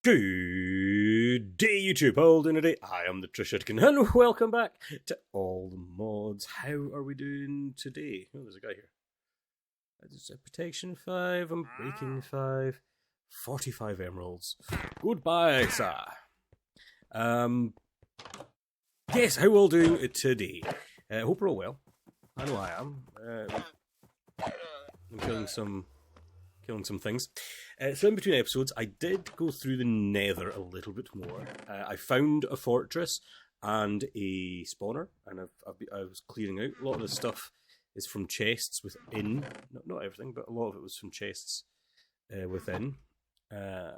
Good day, YouTube. All doing today. I am the Trishitkin, and welcome back to All the Mods. How are we doing today? Oh, there's a guy here. It's a protection 5. I'm breaking 5. 45 emeralds. Goodbye, sir. Yes, how are we all doing today? Hope we're all well. I know I am. I'm killing some things. So in between episodes, I did go through the Nether a little bit more. I found a fortress and a spawner, and I was clearing out. A lot of the stuff is from chests within. Not everything, but a lot of it was from chests within. So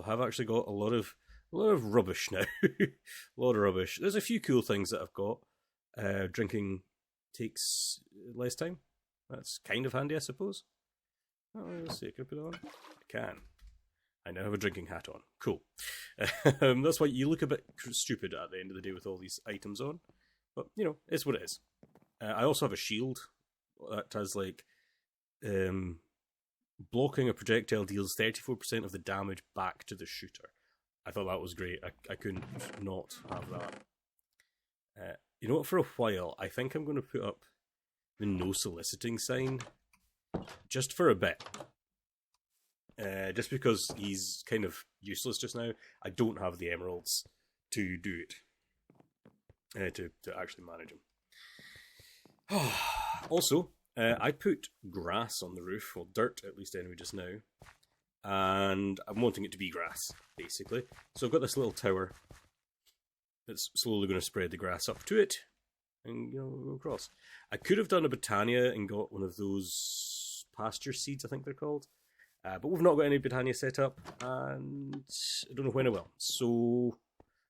I have actually got a lot of rubbish now. A lot of rubbish. There's a few cool things that I've got. Drinking takes less time. That's kind of handy, I suppose. Oh, let's see, can I put it on? I can. I now have a drinking hat on. Cool. That's why you look a bit stupid at the end of the day with all these items on. But, you know, it's what it is. I also have a shield that has, like, blocking a projectile deals 34% of the damage back to the shooter. I thought that was great. I couldn't not have that. You know what, for a while, I think I'm going to put up the no soliciting sign just for a bit. Just because he's kind of useless just now. I don't have the emeralds to do it. To actually manage him. Also, I put grass on the roof, well, dirt at least anyway just now. And I'm wanting it to be grass, basically. So I've got this little tower that's slowly going to spread the grass up to it. And, you know, go across. I could have done a Botania and got one of those pasture seeds, I think they're called. But we've not got any Botania set up, and I don't know when I will. So,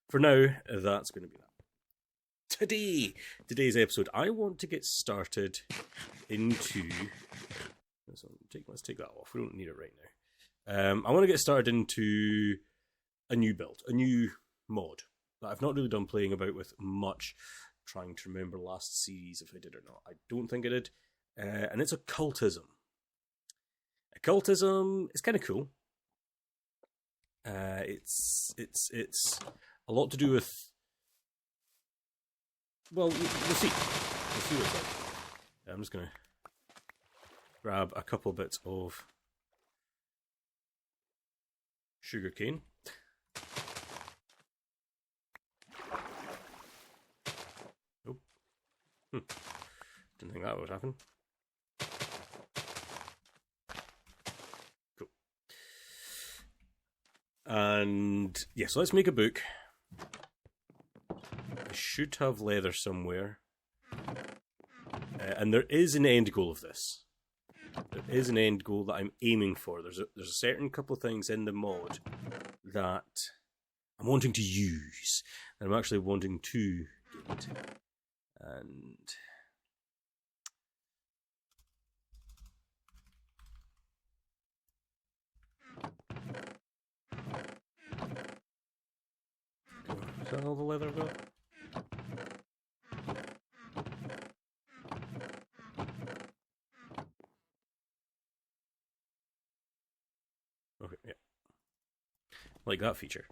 for now, that's going to be that. Today's episode, I want to get started into... Let's take that off. We don't need it right now. I want to get started into a new build, a new mod that I've not really done playing about with much. Trying to remember last series if I did or not. I don't think I did. And it's occultism. Occultism is kind of cool. It's a lot to do with... Well, we'll see. We'll see what it's like. I'm just going to grab a couple bits of sugarcane. Didn't think that would happen. Cool. And yeah, so let's make a book. I should have leather somewhere. And there is an end goal of this. There is an end goal that I'm aiming for. There's a certain couple of things in the mod that I'm wanting to use. And I'm actually wanting to get. And is that all the leather I've got? Okay, yeah. Like that feature.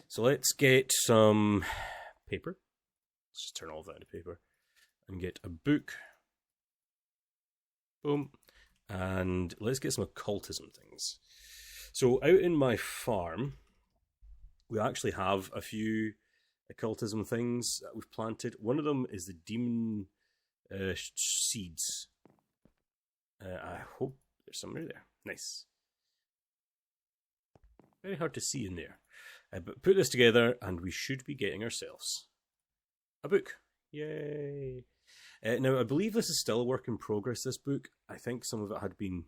So let's get some paper. Let's just turn all of that into paper and get a book. Boom. And let's get some occultism things. So out in my farm, we actually have a few occultism things that we've planted. One of them is the demon seeds. I hope there's somewhere there. Nice. Very hard to see in there. But put this together and we should be getting ourselves a book. Yay. Now, I believe this is still a work in progress, this book. I think some of it had been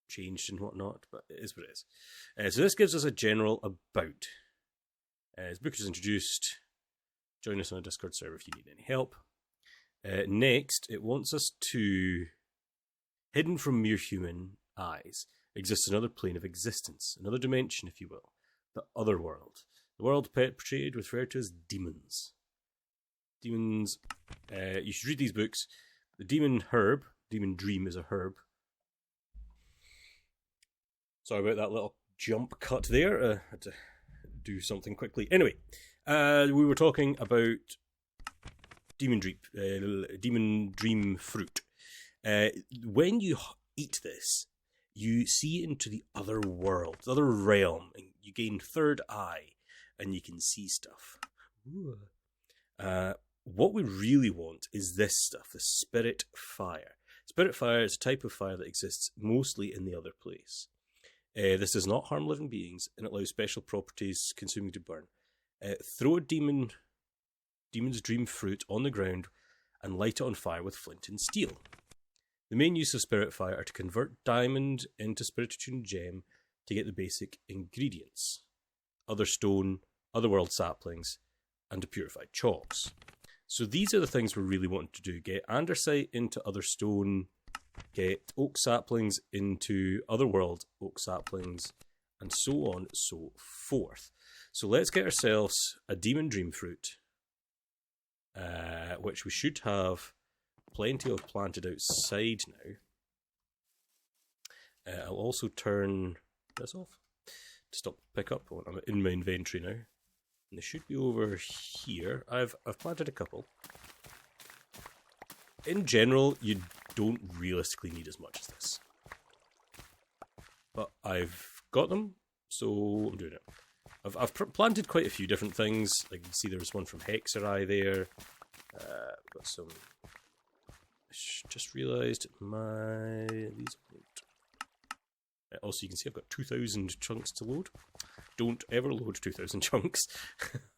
changed and whatnot, but it is what it is. So this gives us a general about. This book is introduced. Join us on a Discord server if you need any help. Next, it wants us to... Hidden from mere human eyes exists another plane of existence, another dimension, if you will. The other world. The world portrayed referred to as demons. Demons, you should read these books. The Demon Herb, Demon Dream is a herb. Sorry about that little jump cut there. Had to do something quickly. Anyway, we were talking about Demon Dream fruit. When you eat this, you see into the other world, the other realm, and you gain third eye, and you can see stuff. What we really want is this stuff, the Spirit Fire. Spirit Fire is a type of fire that exists mostly in the other place. This does not harm living beings, and it allows special properties consuming to burn. Throw a Demon's Dream fruit on the ground and light it on fire with flint and steel. The main use of Spirit Fire are to convert diamond into Spiritatune Gem to get the basic ingredients. Other stone, otherworld saplings, and to purify chalks. So these are the things we're really wanting to do. Get andesite into other stone, get oak saplings into otherworld oak saplings, and so on, so forth. So let's get ourselves a Demon Dream fruit, which we should have plenty of planted outside now. I'll also turn this off to stop pick up. I'm in my inventory now. And they should be over here. I've planted a couple. In general, you don't realistically need as much as this. But I've got them, so I'm doing it. I've planted quite a few different things. Like you can see, there was one from Hexerai there. Got some. Just realised these. Also, you can see I've got 2,000 chunks to load. Don't ever load 2,000 chunks.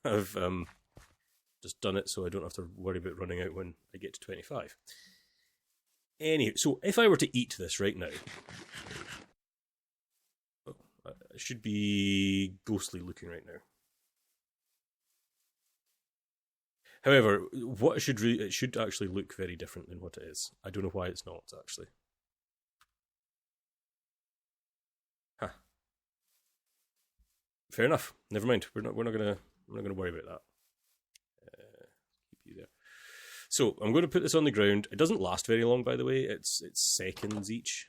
I've just done it so I don't have to worry about running out when I get to 25. Anyway, so if I were to eat this right now, it should be ghostly looking right now. However, it should actually look very different than what it is. I don't know why it's not actually. Huh. Fair enough. Never mind. We're not gonna worry about that. Keep you there. So I'm going to put this on the ground. It doesn't last very long, by the way. It's seconds each.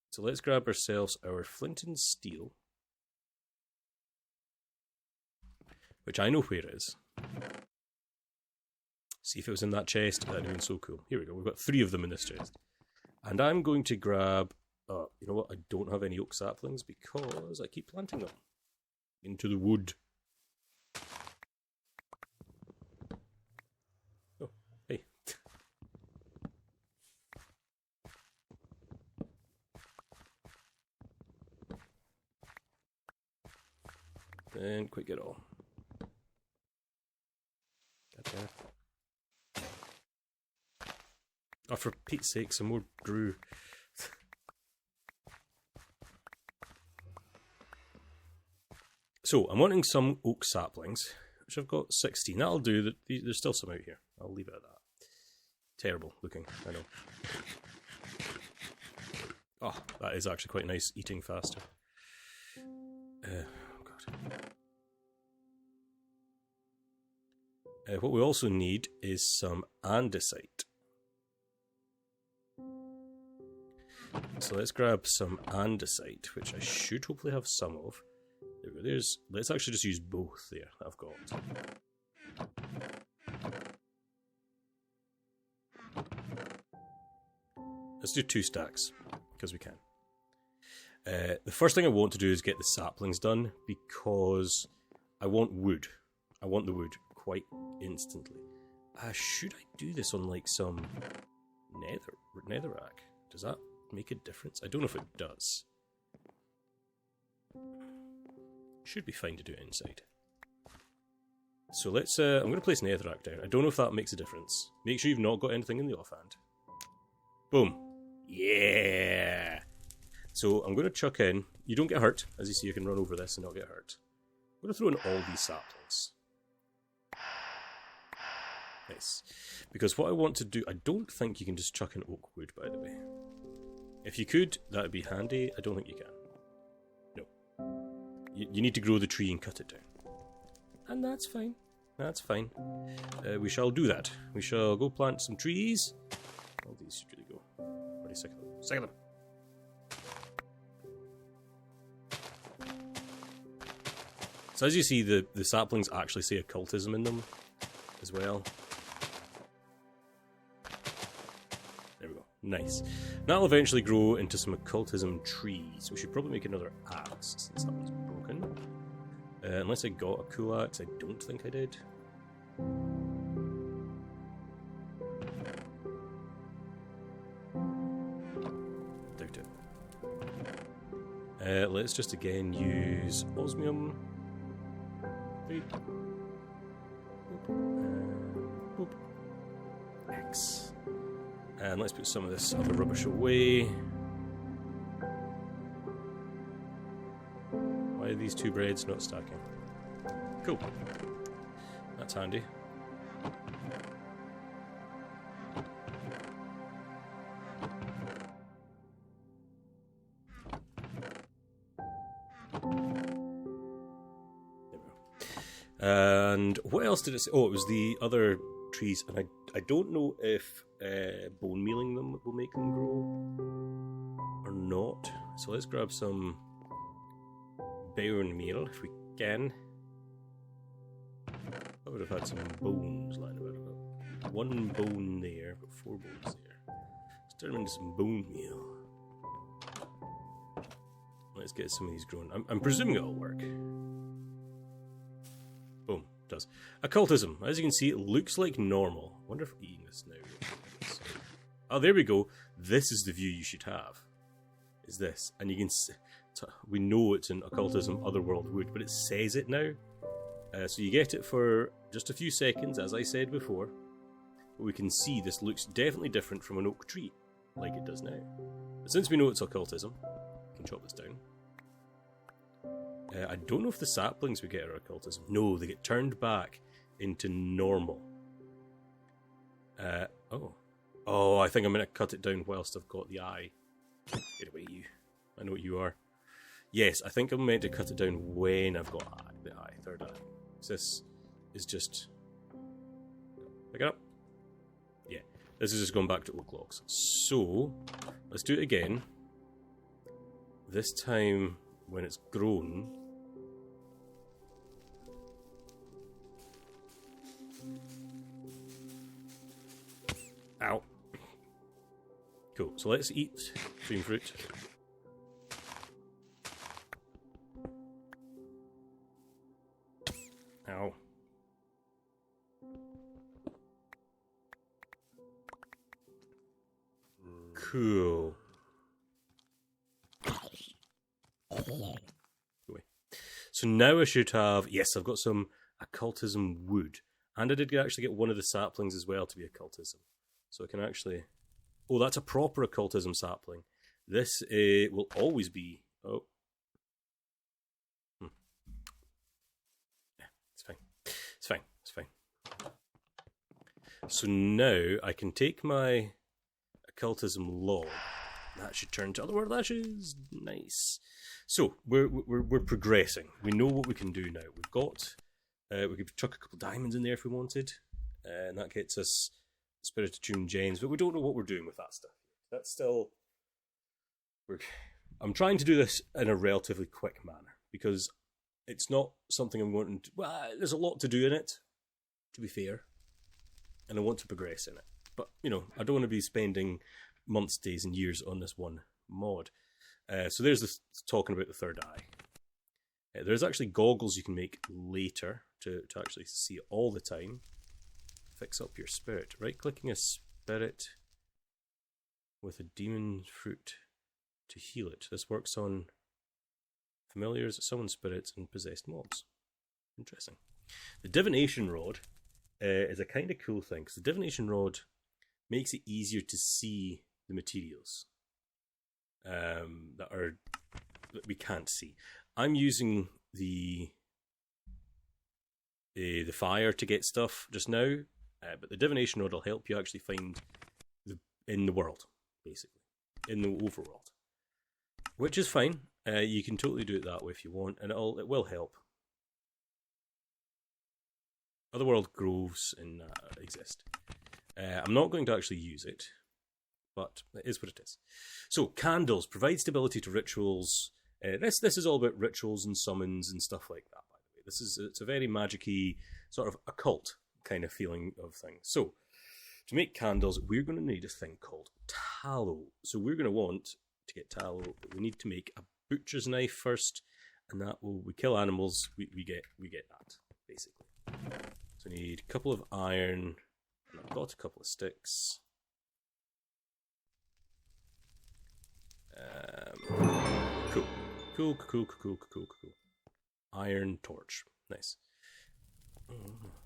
So let's grab ourselves our flint and steel, which I know where it is. See if it was in that chest. That'd have been so cool. Here we go. We've got 3 of them in this chest. And I'm going to grab... you know what? I don't have any oak saplings because I keep planting them into the wood. Oh, hey. And quick it all. Oh, for Pete's sake, some more brew. So, I'm wanting some oak saplings, which I've got 16. That'll do. There's still some out here. I'll leave it at that. Terrible looking, I know. Oh, that is actually quite nice, eating faster. Oh, God. What we also need is some andesite. So let's grab some andesite, which I should hopefully have some of. There we go. Let's actually just use both there that I've got. Let's do 2 stacks, because we can. The first thing I want to do is get the saplings done, because I want wood. I want the wood quite instantly. Should I do this on like some netherrack? Does that make a difference? I don't know if it does. Should be fine to do it inside. So let's, I'm going to place netherrack down. I don't know if that makes a difference. Make sure you've not got anything in the offhand. Boom. Yeah! So I'm going to chuck in, you don't get hurt. As you see, you can run over this and not get hurt. I'm going to throw in all these saplings. Nice. Because what I want to do, I don't think you can just chuck in oak wood, by the way. If you could, that would be handy. I don't think you can. No. You need to grow the tree and cut it down. And that's fine. That's fine. We shall do that. We shall go plant some trees. All these should really go. Pretty sick of them. Sick of them. So as you see, the saplings actually say occultism in them as well. There we go. Nice. That'll eventually grow into some occultism trees. We should probably make another axe since that one's broken. Unless I got a cool axe, I don't think I did. Doubt it. Let's just again use osmium. Boop. X. And let's put some of this other rubbish away. Why are these two breads not stacking? Cool. That's handy. And what else did it say? Oh, it was the other trees, and I don't know if bone mealing them will make them grow or not. So let's grab some bone meal if we can. I would have had some bones lying about. One bone there, but 4 bones there. Let's turn them into some bone meal. Let's get some of these grown. I'm presuming it'll work. Boom, does. Occultism. As you can see, it looks like normal. I wonder if I'm eating this now. Oh, there we go. This is the view you should have. Is this. And you can see, we know it's an occultism otherworld wood, but it says it now. So you get it for just a few seconds, as I said before. But we can see this looks definitely different from an oak tree, like it does now. But since we know it's occultism, we can chop this down. I don't know if the saplings we get are occultism. No, they get turned back into normal. Oh, I think I'm going to cut it down whilst I've got the eye. Get away, you. I know what you are. Yes, I think I'm meant to cut it down when I've got the eye, third eye. This is just... Pick it up. Yeah, this is just going back to oak logs. So, let's do it again. This time, when it's grown... Ow. Cool, so let's eat dream fruit. Ow. Cool. So now I should have... Yes, I've got some occultism wood. And I did actually get one of the saplings as well to be occultism. So I can actually... Oh, that's a proper occultism sapling. This will always be... Oh. Yeah, it's fine. It's fine. It's fine. So now I can take my occultism log. That should turn to otherworld ashes. Nice. So we're progressing. We know what we can do now. We've got... we could chuck a couple diamonds in there if we wanted. And that gets us Spirit Attuned Gems. But we don't know what we're doing with that stuff. That's still... I'm trying to do this in a relatively quick manner. Because it's not something I'm wanting to... Well, there's a lot to do in it, to be fair. And I want to progress in it. But, you know, I don't want to be spending months, days and years on this one mod. So there's this talking about the third eye. There's actually goggles you can make later to actually see it all the time. Fix up your spirit. Right-clicking a spirit with a demon fruit to heal it. This works on familiars, summoned spirits, and possessed mobs. Interesting. The divination rod is a kind of cool thing, because the divination rod makes it easier to see the materials that we can't see. I'm using the fire to get stuff just now, but the divination rod will help you actually find in the world, basically, in the overworld, which is fine. You can totally do it that way if you want, and it will help. Otherworld groves and exist. I'm not going to actually use it, but it is what it is. So, candles provide stability to rituals. This is all about rituals and summons and stuff like that, by the way. It's a very magic-y, sort of occult kind of feeling of things. So, to make candles, we're going to need a thing called tallow. So we're going to want to get tallow. We need to make a butcher's knife first, and that will we kill animals. We get that basically. So we need a couple of iron, and I've got a couple of sticks. Cool. Iron torch. Nice. Oh,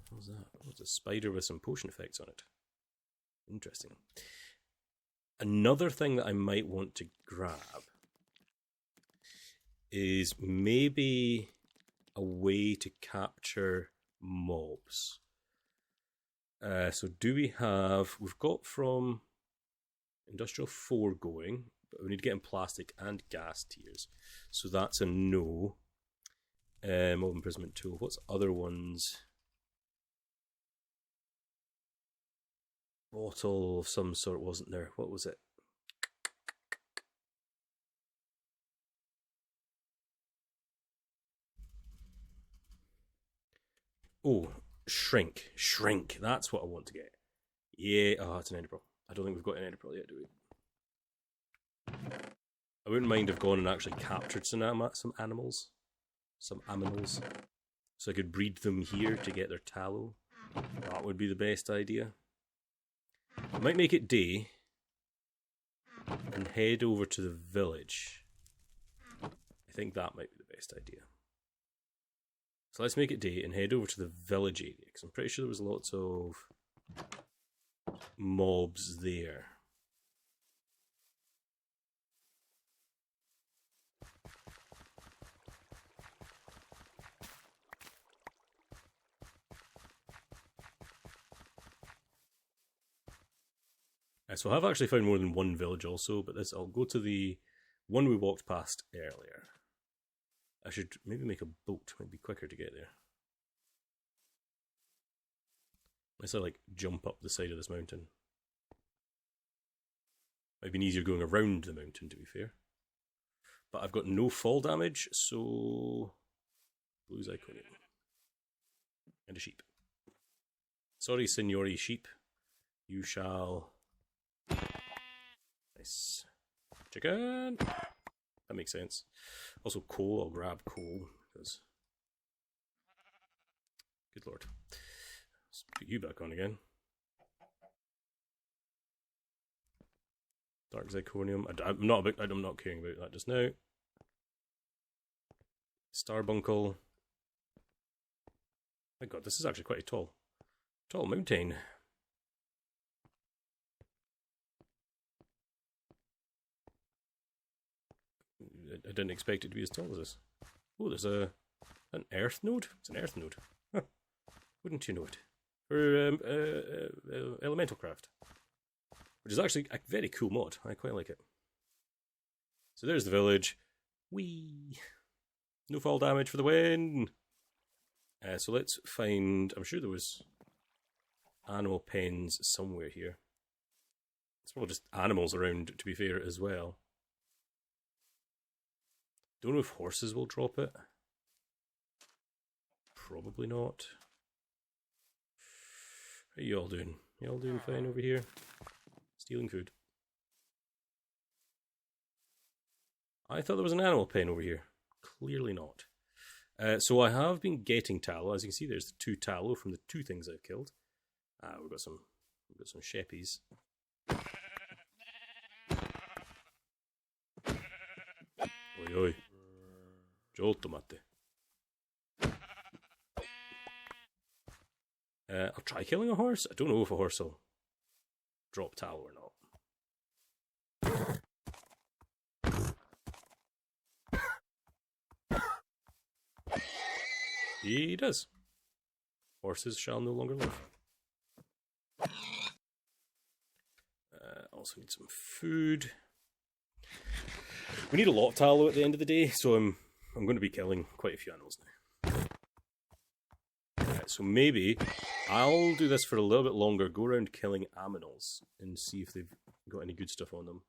what was that? What's a spider with some potion effects on it? Interesting. Another thing that I might want to grab is maybe a way to capture mobs. So do we have... We've got from Industrial 4 going, but we need to get in plastic and gas tiers. So that's a no. Mob imprisonment tool. What's other ones? Bottle of some sort wasn't there. What was it? Oh, shrink. Shrink. That's what I want to get. Yeah. Oh, it's an ender pearl. I don't think we've got an ender pearl yet, do we? I wouldn't mind have gone and actually captured some animals. Some aminals. So I could breed them here to get their tallow. That would be the best idea. I might make it day and head over to the village. I think that might be the best idea. So let's make it day and head over to the village area, because I'm pretty sure there was lots of mobs there. So I have actually found more than one village also, but I'll go to the one we walked past earlier. I should maybe make a boat, might be quicker to get there. Unless I like jump up the side of this mountain. Might be easier going around the mountain, to be fair. But I've got no fall damage, so... Blue's Iconium. And a sheep. Sorry, signori sheep. You shall... Nice. Chicken! That makes sense. Also coal, I'll grab coal, because... Good lord. Let's put you back on again. Dark Zirconium. I'm not caring about that just now. Starbuncle. My god, this is actually quite a tall mountain. I didn't expect it to be as tall as this. Oh, there's an earth node? It's an earth node. Huh. Wouldn't you know it? For Elemental Craft. Which is actually a very cool mod. I quite like it. So there's the village. Whee! No fall damage for the win! So let's find... I'm sure there was animal pens somewhere here. It's probably just animals around, to be fair, as well. Don't know if horses will drop it. Probably not. How you all doing? You all doing fine over here? Stealing food. I thought there was an animal pen over here. Clearly not. So I have been getting tallow. As you can see, there's the 2 tallow from the 2 things I've killed. We've got some sheppies. Oi oi. Giotto mate. I'll try killing a horse. I don't know if a horse will drop tallow or not. He does. Horses shall no longer live. Also need some food. We need a lot of tallow at the end of the day, so I'm going to be killing quite a few animals now. So maybe I'll do this for a little bit longer, go around killing aminals and see if they've got any good stuff on them.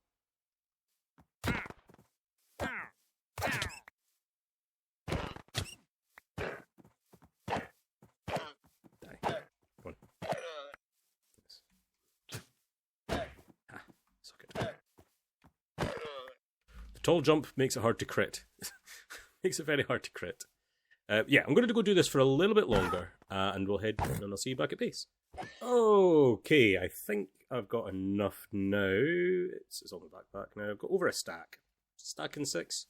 tall jump makes it hard to crit. Makes it very hard to crit. Yeah, I'm going to go do this for a little bit longer, and we'll head, and I'll see you back at base. Okay, I think I've got enough now. It's on the backpack now. I've got over a stack. Stack and 6.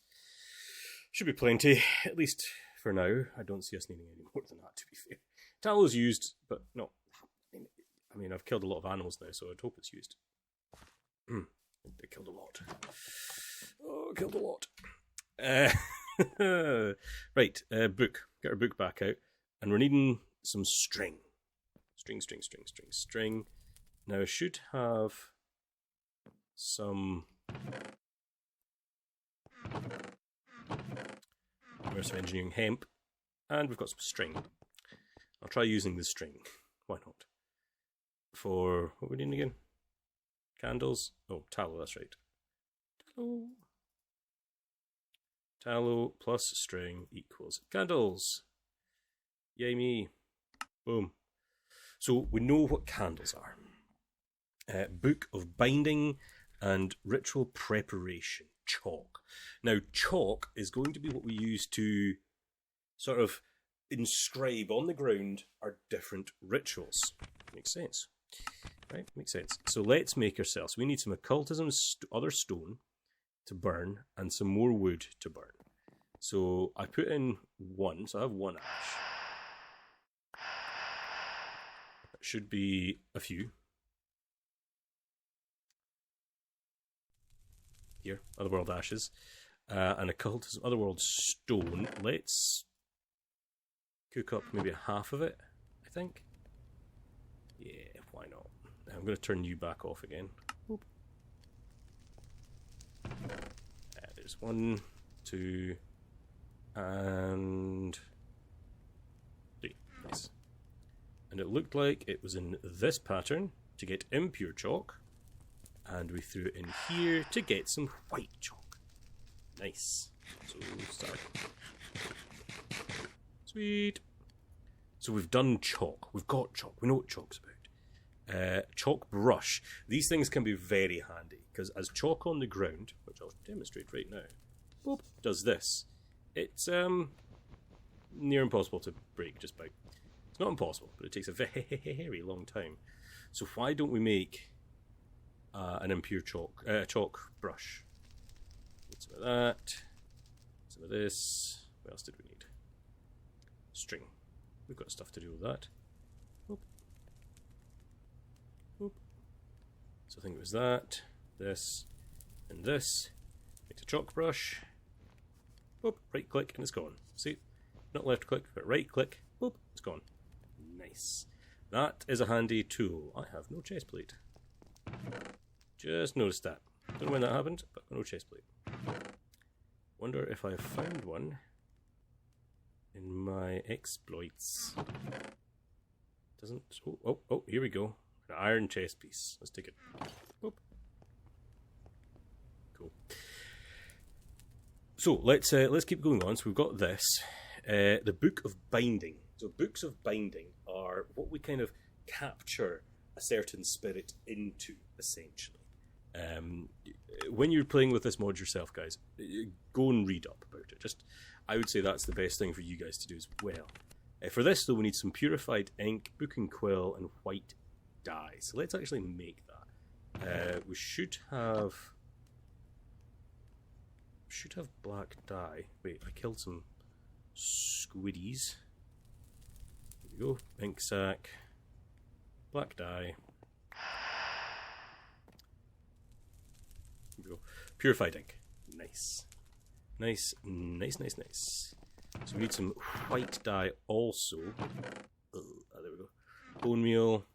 Should be plenty, at least for now. I don't see us needing any more than that, to be fair. Tallow's used, but no. I mean, I've killed a lot of animals now, so I'd hope it's used. I killed a lot. Oh, killed a lot. Right, book. Get our book back out. And we're needing some string. String. Now I should have some immersive engineering hemp, and we've got some string. I'll try using the string. Why not? For what are we doing again? Candles? Oh, tallow, that's right. Tallow plus string equals candles. Yay me. Boom. So we know what candles are. Book of Binding and Ritual Preparation. Chalk. Now, chalk is going to be what we use to sort of inscribe on the ground our different rituals. Makes sense. Right? Makes sense. So let's make ourselves. We need some occultism, other stone to burn, and some more wood to burn. So I put in 1, so I have 1 ash. That should be a few. Here, Otherworld ashes. And occultism, Otherworld stone. Let's cook up maybe half of it, I think. Yeah, why not? I'm going to turn you back off again. There's 1, 2, and 3. Nice. And it looked like it was in this pattern to get impure chalk, and we threw it in here to get some white chalk. Nice. So start. Sweet. So we've done chalk. We've got chalk. We know what chalk's about. Chalk brush. These things can be very handy because as chalk on the ground, which I'll demonstrate right now, boop, does this. It's near impossible to break just by. It's not impossible, but it takes a very long time. So why don't we make an impure chalk brush? Need some of that, some of this. What else did we need? String. We've got stuff to do with that. Oop. Oop. So I think it was that, this, and this. Make a chalk brush. Boop, right click and it's gone. See? Not left click, but right click. Boop, it's gone. Nice. That is a handy tool. I have no chest plate. Just noticed that. Don't know when that happened, but no chest plate. Wonder if I found one in my exploits. Doesn't. Oh, here we go. An iron chest piece. Let's take it. Boop. Cool. So let's keep going on. So we've got this, the Book of Binding. So books of binding are what we kind of capture a certain spirit into, essentially. When you're playing with this mod yourself, guys, go and read up about it. I would say that's the best thing for you guys to do as well. For this, though, we need some purified ink, book and quill, and white dye. So let's actually make that. We should have black dye. Wait, I killed some squiddies. Here we go. Ink sac, black dye. Here we go. Purified ink. Nice. Nice. So we need some white dye also. Oh, there we go. Bone meal,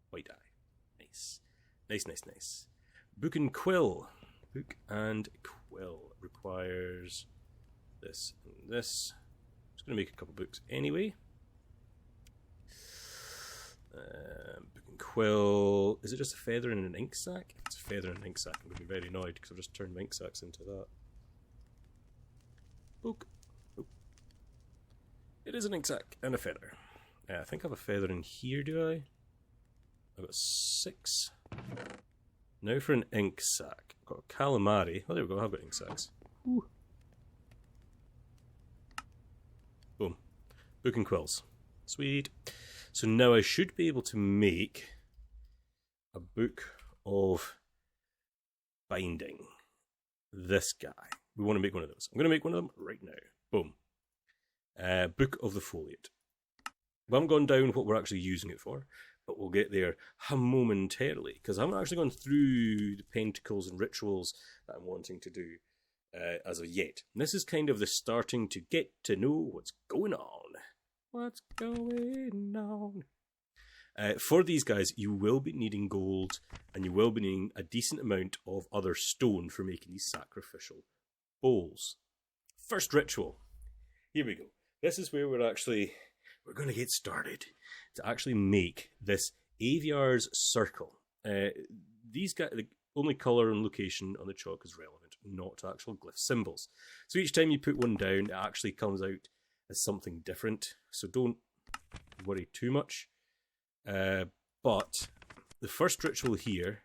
white dye. Nice. Book and quill. Book and quill requires this and this. I'm just going to make a couple books anyway. Book and quill. Is it just a feather and an ink sac? If it's a feather and an ink sac, I'm going to be very annoyed because I've just turned my ink sacs into that. Book. Oh. It is an ink sac and a feather. I think I have a feather in here, do I? I've got 6. Now for an ink sac. I've got a calamari. Oh, there we go. I've got ink sacs. Ooh. Boom. Book and quills. Sweet. So now I should be able to make a book of binding. This guy. We want to make one of those. I'm going to make one of them right now. Boom. Book of the Foliate. We haven't gone down what we're actually using it for, but we'll get there momentarily, because I haven't actually gone through the pentacles and rituals that I'm wanting to do as of yet. And this is kind of the starting to get to know what's going on. What's going on? For these guys, you will be needing gold, and you will be needing a decent amount of other stone for making these sacrificial bowls. First ritual. Here we go. This is where we're going to get started to actually make this Aviar's Circle. These guys, the only colour and location on the chalk is relevant, not to actual glyph symbols. So each time you put one down, it actually comes out as something different. So don't worry too much. But the first ritual here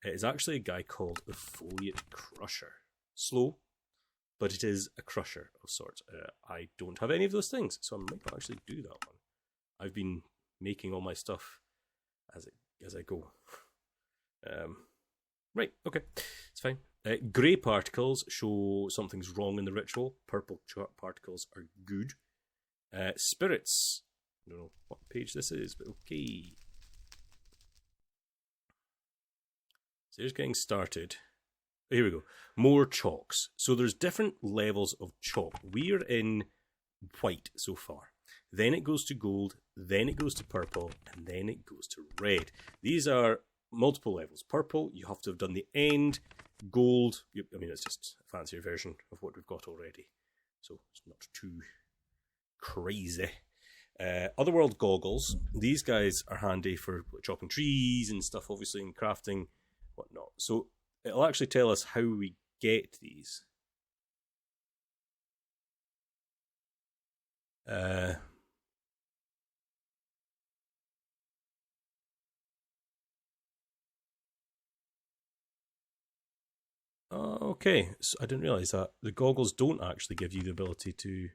is actually a guy called the Foliate Crusher. Slow, but it is a crusher of sorts. I don't have any of those things, so I might not actually do that one. I've been making all my stuff as I go. Right, okay, it's fine. Grey particles show something's wrong in the ritual. Purple particles are good. Spirits. I don't know what page this is, but okay. So here's getting started. Here we go. More chalks. So there's different levels of chalk. We are in white so far. Then it goes to gold, then it goes to purple, and then it goes to red. These are multiple levels. Purple, you have to have done the end. Gold, I mean, it's just a fancier version of what we've got already. So it's not too crazy. Otherworld goggles. These guys are handy for chopping trees and stuff, obviously, and crafting, whatnot. So it'll actually tell us how we get these. Okay, so I didn't realise that. The goggles don't actually give you the ability to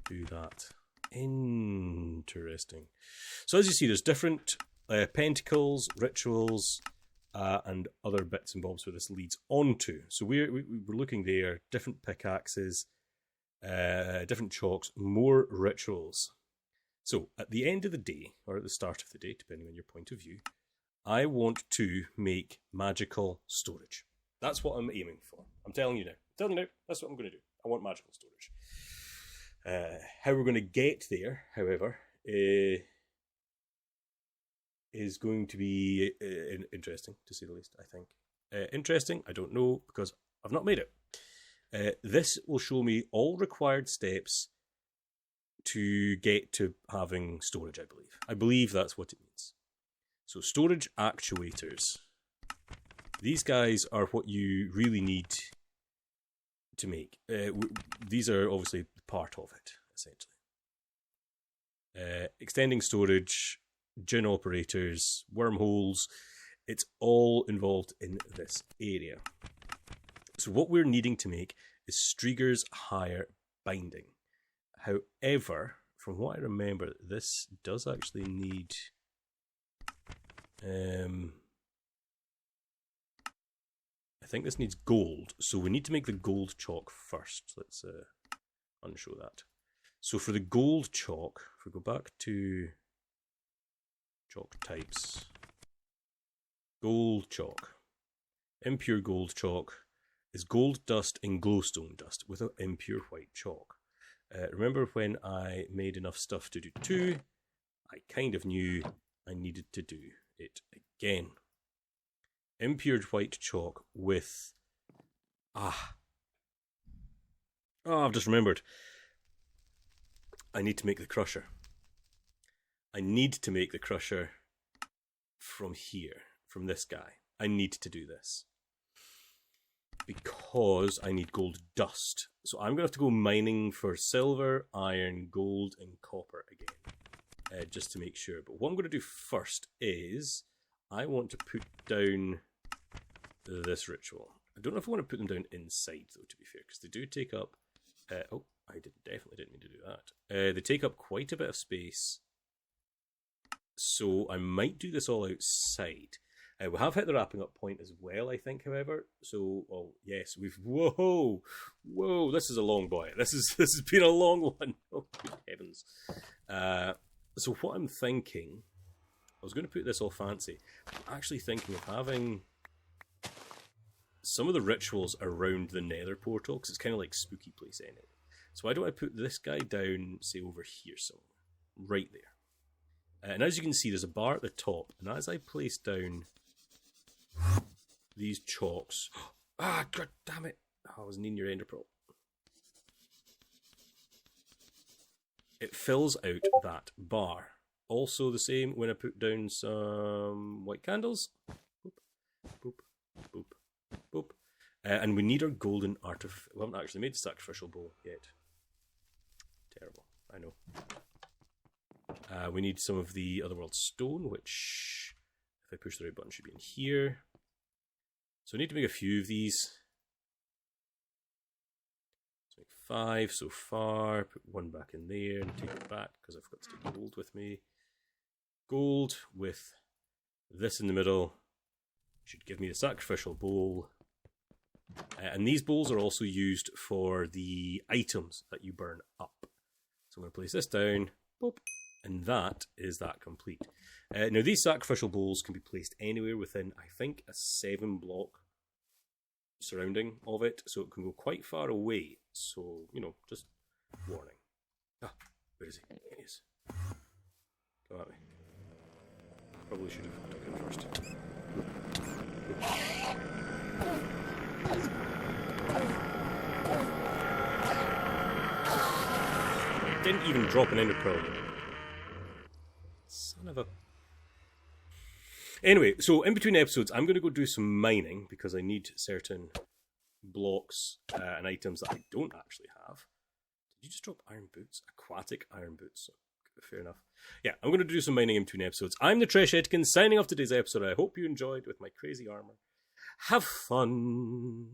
do that. Interesting. So as you see, there's different pentacles, rituals, and other bits and bobs where this leads on to. So we're looking there, different pickaxes, different chalks, more rituals. So at the end of the day, or at the start of the day, depending on your point of view, I want to make magical storage. That's what I'm aiming for. I'm telling you now. That's what I'm going to do. I want magical storage. How we're going to get there, however, is going to be interesting, to say the least, I think. Interesting, I don't know, because I've not made it. This will show me all required steps to get to having storage, I believe. I believe that's what it means. So storage actuators. These guys are what you really need to make. These are obviously part of it, essentially. Extending storage, gin operators, wormholes, it's all involved in this area. So what we're needing to make is Striga's Hire Binding. However, from what I remember, this does actually need... I think this needs gold, so we need to make the gold chalk first. Let's unshow that. So for the gold chalk, if we go back to chalk types, gold chalk, impure gold chalk is gold dust and glowstone dust without impure white chalk. Remember when I made enough stuff to do 2, I kind of knew I needed to do it again. Impure white chalk with... I've just remembered. I need to make the crusher. I need to make the crusher from here, from this guy. I need to do this. Because I need gold dust. So I'm going to have to go mining for silver, iron, gold, and copper again. Just to make sure. But what I'm going to do first is I want to put down this ritual. I don't know if I want to put them down inside, though, to be fair, because they do take up... definitely didn't mean to do that. They take up quite a bit of space, so I might do this all outside. We have hit the wrapping up point as well, I think, however. So, yes, we've... Whoa! This is a long boy. This has been a long one. Oh, good heavens. So what I'm thinking... I was going to put this all fancy. I'm actually thinking of having some of the rituals around the nether portal, because it's kind of like spooky place anyway. So why don't I put this guy down, say, over here somewhere? Right there. And as you can see, there's a bar at the top. And as I place down these chalks... Ah, god damn it! I was needing your ender pearl. It fills out that bar. Also the same when I put down some white candles. Boop, boop, boop, boop. And we need our golden artifact. We haven't actually made the sacrificial bowl yet. Terrible, I know. We need some of the Otherworld stone, which, if I push the right button, should be in here. So I need to make a few of these. Let's make 5 so far. Put 1 back in there and take it back because I've got to take gold with me. Gold with this in the middle should give me the sacrificial bowl. And these bowls are also used for the items that you burn up. So I'm going to place this down, boop, and that is that complete. Now these sacrificial bowls can be placed anywhere within, I think, a 7 block surrounding of it, so it can go quite far away. So, you know, just warning. Ah, where is he? There he is. Come at me. Probably should have took him first. Didn't even drop an ender pearl. Son of a... Anyway, so in between episodes, I'm going to go do some mining because I need certain blocks and items that I don't actually have. Did you just drop iron boots? Aquatic iron boots. Fair enough. Yeah, I'm going to do some mining in between episodes. I'm the Tresh Edkins, signing off today's episode. I hope you enjoyed with my crazy armor. Have fun.